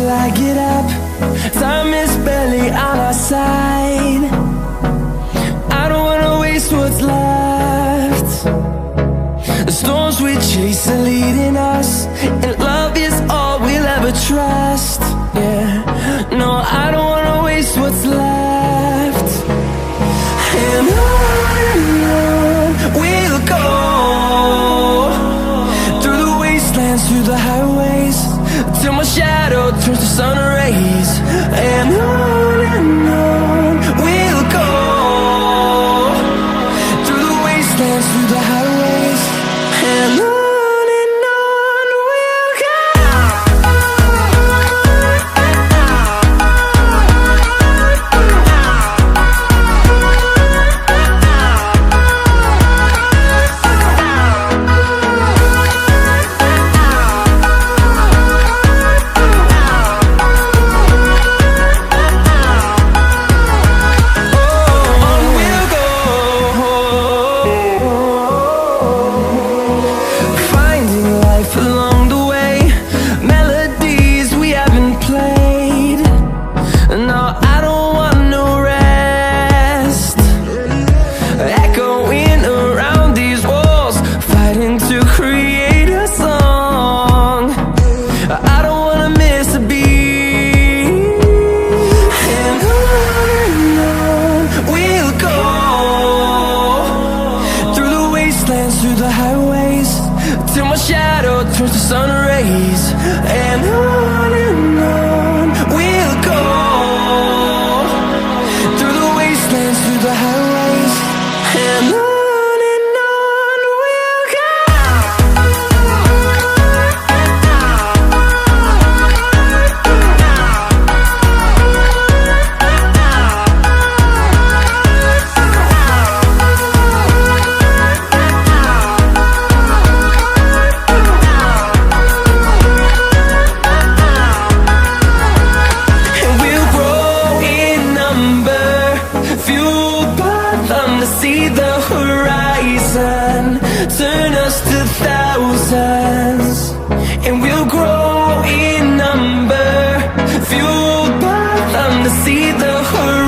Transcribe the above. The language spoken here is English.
till I get up. Time is barely on our side. I don't wanna waste what's left. The storms we chase are leading us, and love is all we'll ever trust. Yeah, no, I don't wanna waste what's left. And on we'll go, through the wastelands, through the highways, till my shadow turns to sun rays. And on we'll go, through the wastelands, through the highways, and on we'll go. Through the highways, till my shadow turns to sun rays. And on we'll go, through the wastelands, through the highways, and on we'll go. See the horizon, turn us to thousands, and we'll grow in number, fueled by them to see the horizon.